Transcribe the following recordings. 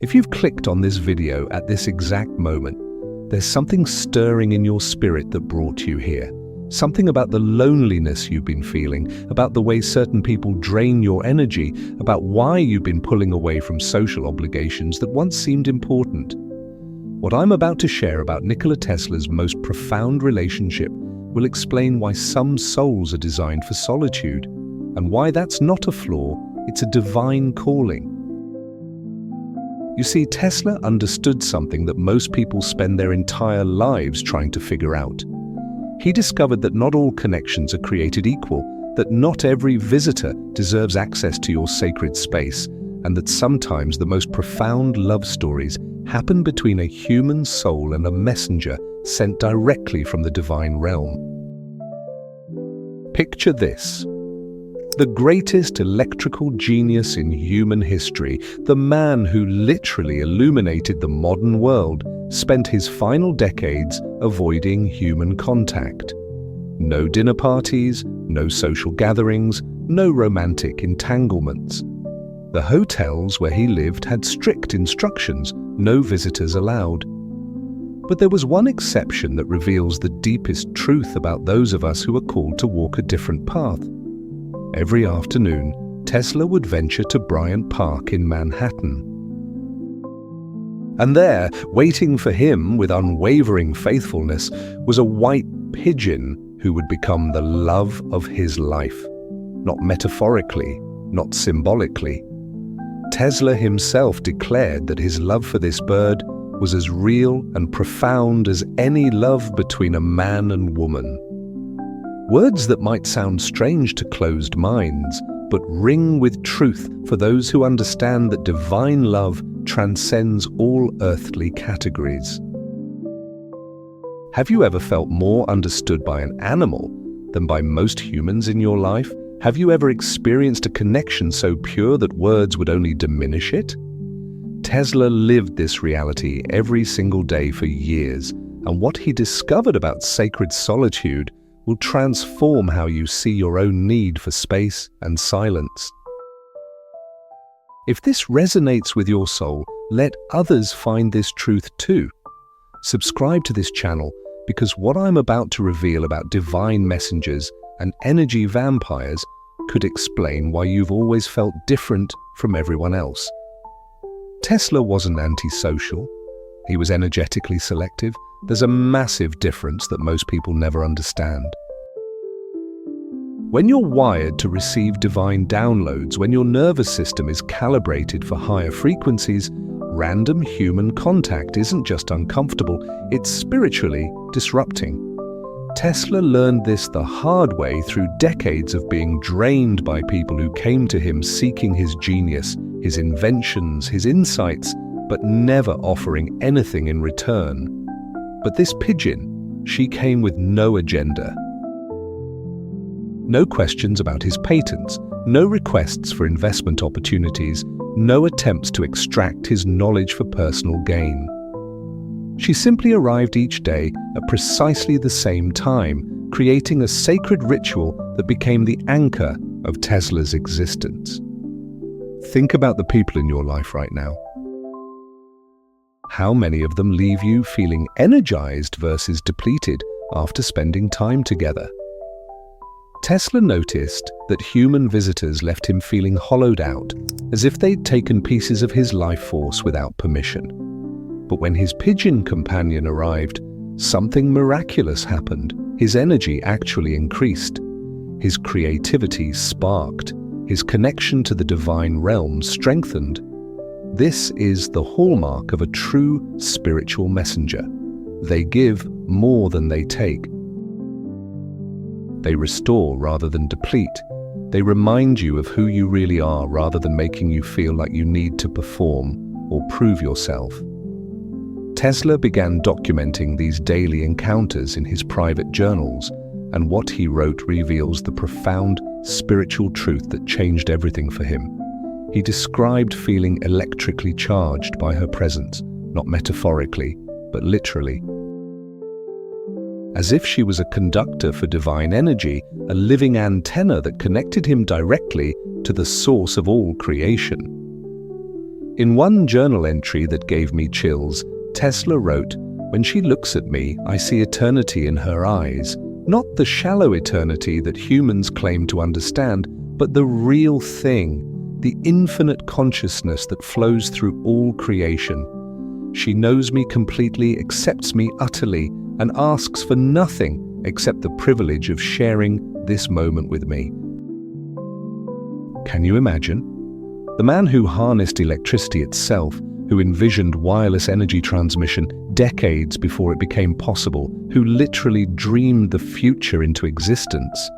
If you've clicked on this video at this exact moment, there's something stirring in your spirit that brought you here. Something about the loneliness you've been feeling, about the way certain people drain your energy, about why you've been pulling away from social obligations that once seemed important. What I'm about to share about Nikola Tesla's most profound relationship will explain why some souls are designed for solitude, and why that's not a flaw, it's a divine calling. You see, Tesla understood something that most people spend their entire lives trying to figure out. He discovered that not all connections are created equal, that not every visitor deserves access to your sacred space, and that sometimes the most profound love stories happen between a human soul and a messenger sent directly from the divine realm. Picture this. The greatest electrical genius in human history, the man who literally illuminated the modern world, spent his final decades avoiding human contact. No dinner parties, no social gatherings, no romantic entanglements. The hotels where he lived had strict instructions, no visitors allowed. But there was one exception that reveals the deepest truth about those of us who are called to walk a different path. Every afternoon, Tesla would venture to Bryant Park in Manhattan. And there, waiting for him with unwavering faithfulness, was a white pigeon who would become the love of his life. Not metaphorically, not symbolically. Tesla himself declared that his love for this bird was as real and profound as any love between a man and woman. Words that might sound strange to closed minds, but ring with truth for those who understand that divine love transcends all earthly categories. Have you ever felt more understood by an animal than by most humans in your life? Have you ever experienced a connection so pure that words would only diminish it? Tesla lived this reality every single day for years, and what he discovered about sacred solitude will transform how you see your own need for space and silence. If this resonates with your soul, let others find this truth too. Subscribe to this channel because what I'm about to reveal about divine messengers and energy vampires could explain why you've always felt different from everyone else. Tesla wasn't antisocial. He was energetically selective. There's a massive difference that most people never understand. When you're wired to receive divine downloads, when your nervous system is calibrated for higher frequencies, random human contact isn't just uncomfortable, it's spiritually disrupting. Tesla learned this the hard way through decades of being drained by people who came to him seeking his genius, his inventions, his insights, but never offering anything in return. But this pigeon, she came with no agenda. No questions about his patents, no requests for investment opportunities, no attempts to extract his knowledge for personal gain. She simply arrived each day at precisely the same time, creating a sacred ritual that became the anchor of Tesla's existence. Think about the people in your life right now. How many of them leave you feeling energized versus depleted after spending time together? Tesla noticed that human visitors left him feeling hollowed out, as if they'd taken pieces of his life force without permission. But when his pigeon companion arrived, something miraculous happened. His energy actually increased. His creativity sparked. His connection to the divine realm strengthened. This is the hallmark of a true spiritual messenger. They give more than they take. They restore rather than deplete. They remind you of who you really are rather than making you feel like you need to perform or prove yourself. Tesla began documenting these daily encounters in his private journals, and what he wrote reveals the profound spiritual truth that changed everything for him. He described feeling electrically charged by her presence, not metaphorically, but literally. As if she was a conductor for divine energy, a living antenna that connected him directly to the source of all creation. In one journal entry that gave me chills, Tesla wrote, "When she looks at me, I see eternity in her eyes. Not the shallow eternity that humans claim to understand, but the real thing, the infinite consciousness that flows through all creation. She knows me completely, accepts me utterly, and asks for nothing except the privilege of sharing this moment with me." Can you imagine? The man who harnessed electricity itself, who envisioned wireless energy transmission decades before it became possible, who literally dreamed the future into existence.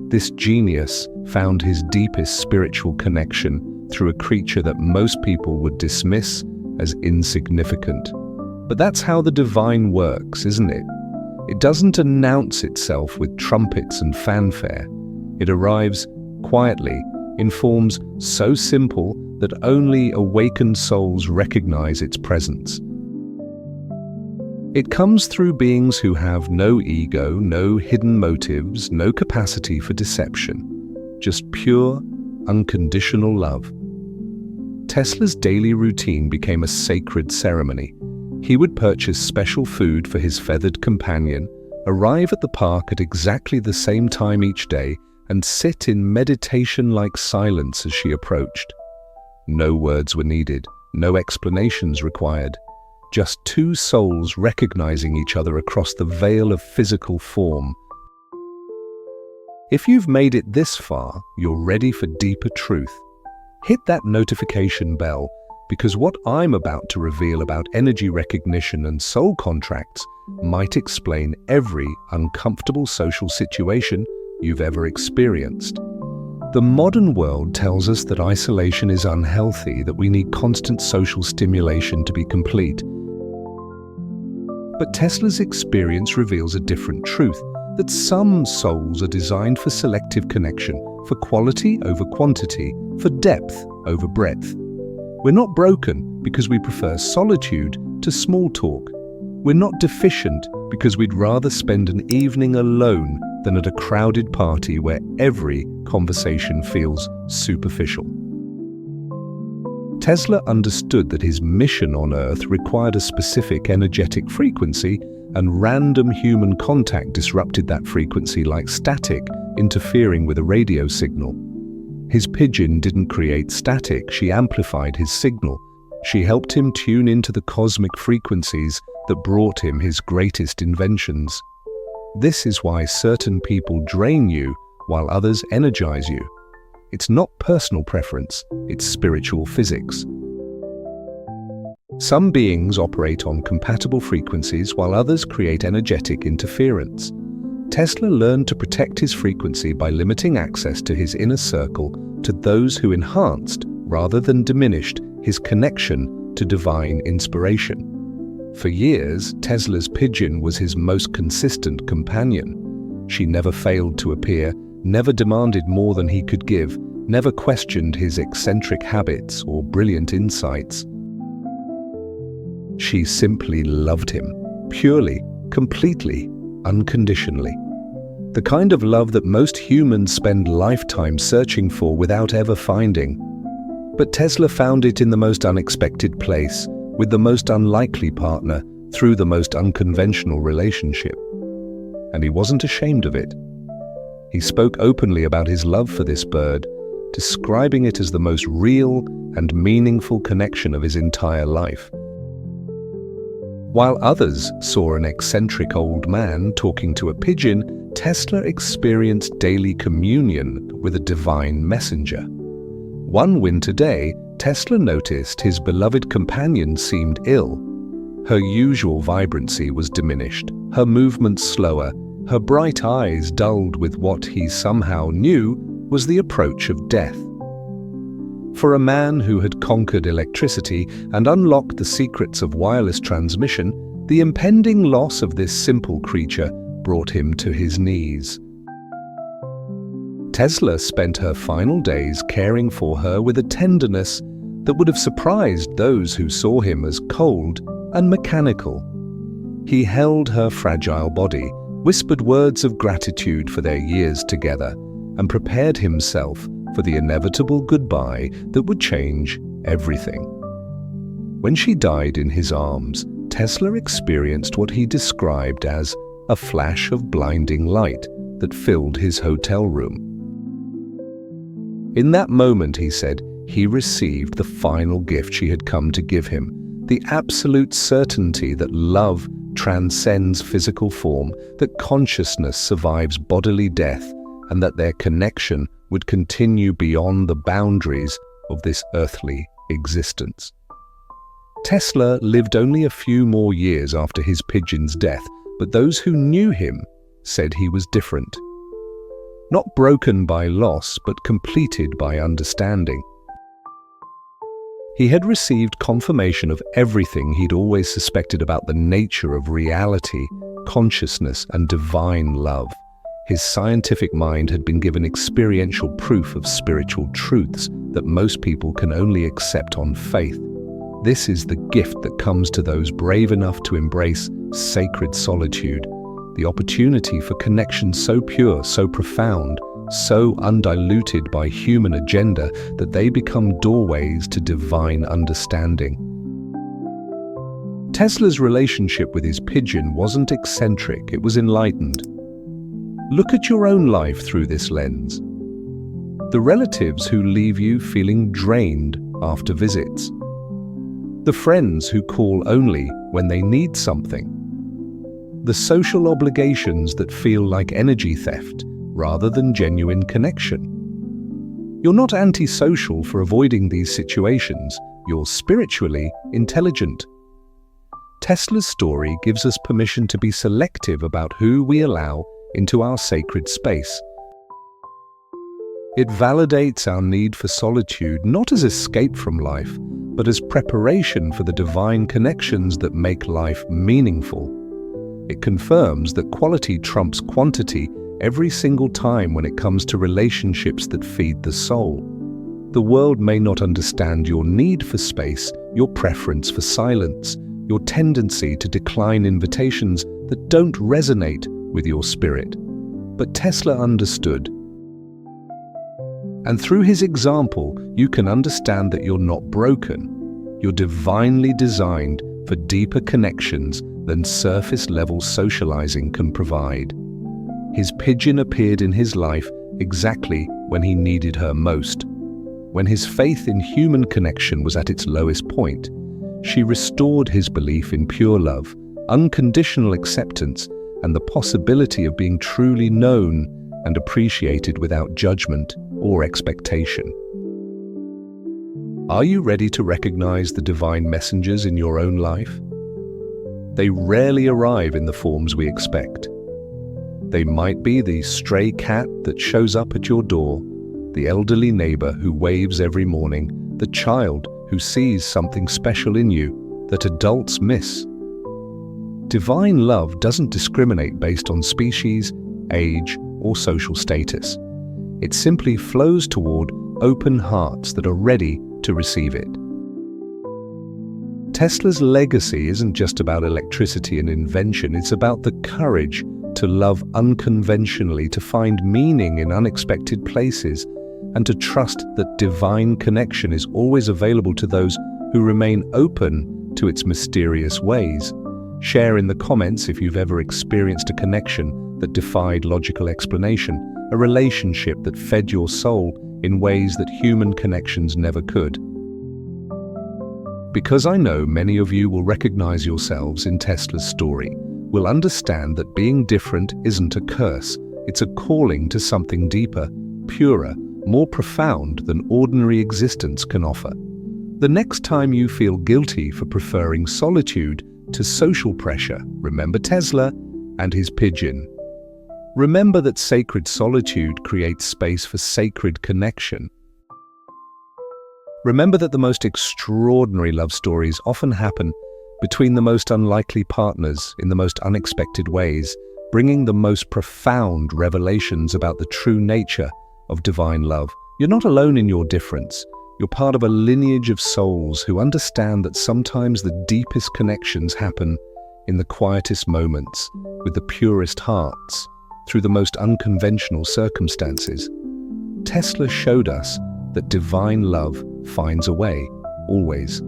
This genius found his deepest spiritual connection through a creature that most people would dismiss as insignificant. But that's how the divine works, isn't it? It doesn't announce itself with trumpets and fanfare. It arrives quietly, in forms so simple that only awakened souls recognize its presence. It comes through beings who have no ego, no hidden motives, no capacity for deception, just pure, unconditional love. Tesla's daily routine became a sacred ceremony. He would purchase special food for his feathered companion, arrive at the park at exactly the same time each day, and sit in meditation-like silence as she approached. No words were needed, no explanations required. Just two souls recognizing each other across the veil of physical form. If you've made it this far, you're ready for deeper truth. Hit that notification bell, because what I'm about to reveal about energy recognition and soul contracts might explain every uncomfortable social situation you've ever experienced. The modern world tells us that isolation is unhealthy, that we need constant social stimulation to be complete. But Tesla's experience reveals a different truth, that some souls are designed for selective connection, for quality over quantity, for depth over breadth. We're not broken because we prefer solitude to small talk. We're not deficient because we'd rather spend an evening alone than at a crowded party where every conversation feels superficial. Tesla understood that his mission on Earth required a specific energetic frequency, and random human contact disrupted that frequency like static interfering with a radio signal. His pigeon didn't create static, she amplified his signal. She helped him tune into the cosmic frequencies that brought him his greatest inventions. This is why certain people drain you while others energize you. It's not personal preference, it's spiritual physics. Some beings operate on compatible frequencies while others create energetic interference. Tesla learned to protect his frequency by limiting access to his inner circle to those who enhanced rather than diminished his connection to divine inspiration. For years, Tesla's pigeon was his most consistent companion. She never failed to appear, never demanded more than he could give, never questioned his eccentric habits or brilliant insights. She simply loved him, purely, completely, unconditionally. The kind of love that most humans spend lifetimes searching for without ever finding. But Tesla found it in the most unexpected place, with the most unlikely partner, through the most unconventional relationship. And he wasn't ashamed of it. He spoke openly about his love for this bird, describing it as the most real and meaningful connection of his entire life. While others saw an eccentric old man talking to a pigeon, Tesla experienced daily communion with a divine messenger. One winter day, Tesla noticed his beloved companion seemed ill. Her usual vibrancy was diminished, her movements slower, her bright eyes dulled with what he somehow knew was the approach of death. For a man who had conquered electricity and unlocked the secrets of wireless transmission, the impending loss of this simple creature brought him to his knees. Tesla spent her final days caring for her with a tenderness that would have surprised those who saw him as cold and mechanical. He held her fragile body, whispered words of gratitude for their years together, and prepared himself for the inevitable goodbye that would change everything. When she died in his arms, Tesla experienced what he described as a flash of blinding light that filled his hotel room. In that moment, he said, he received the final gift she had come to give him, the absolute certainty that love transcends physical form, that consciousness survives bodily death, and that their connection would continue beyond the boundaries of this earthly existence. Tesla lived only a few more years after his pigeon's death, but those who knew him said he was different. Not broken by loss, but completed by understanding. He had received confirmation of everything he'd always suspected about the nature of reality, consciousness, and divine love. His scientific mind had been given experiential proof of spiritual truths that most people can only accept on faith. This is the gift that comes to those brave enough to embrace sacred solitude, the opportunity for connection so pure, so profound, so undiluted by human agenda that they become doorways to divine understanding. Tesla's relationship with his pigeon wasn't eccentric, it was enlightened. Look at your own life through this lens. The relatives who leave you feeling drained after visits. The friends who call only when they need something. The social obligations that feel like energy theft rather than genuine connection. You're not antisocial for avoiding these situations, you're spiritually intelligent. Tesla's story gives us permission to be selective about who we allow into our sacred space. It validates our need for solitude not as escape from life, but as preparation for the divine connections that make life meaningful. It confirms that quality trumps quantity every single time when it comes to relationships that feed the soul. The world may not understand your need for space, your preference for silence, your tendency to decline invitations that don't resonate with your spirit. But Tesla understood. And through his example, you can understand that you're not broken. You're divinely designed for deeper connections than surface-level socializing can provide. His pigeon appeared in his life exactly when he needed her most. When his faith in human connection was at its lowest point, she restored his belief in pure love, unconditional acceptance, and the possibility of being truly known and appreciated without judgment or expectation. Are you ready to recognize the divine messengers in your own life? They rarely arrive in the forms we expect. They might be the stray cat that shows up at your door, the elderly neighbor who waves every morning, the child who sees something special in you that adults miss. Divine love doesn't discriminate based on species, age, or social status. It simply flows toward open hearts that are ready to receive it. Tesla's legacy isn't just about electricity and invention, it's about the courage to love unconventionally, to find meaning in unexpected places, and to trust that divine connection is always available to those who remain open to its mysterious ways. Share in the comments if you've ever experienced a connection that defied logical explanation, a relationship that fed your soul in ways that human connections never could. Because I know many of you will recognize yourselves in Tesla's story, will understand that being different isn't a curse, it's a calling to something deeper, purer, more profound than ordinary existence can offer. The next time you feel guilty for preferring solitude to social pressure, remember Tesla and his pigeon. Remember that sacred solitude creates space for sacred connection. Remember that the most extraordinary love stories often happen between the most unlikely partners in the most unexpected ways, bringing the most profound revelations about the true nature of divine love. You're not alone in your difference. You're part of a lineage of souls who understand that sometimes the deepest connections happen in the quietest moments, with the purest hearts, through the most unconventional circumstances. Tesla showed us that divine love finds a way, always.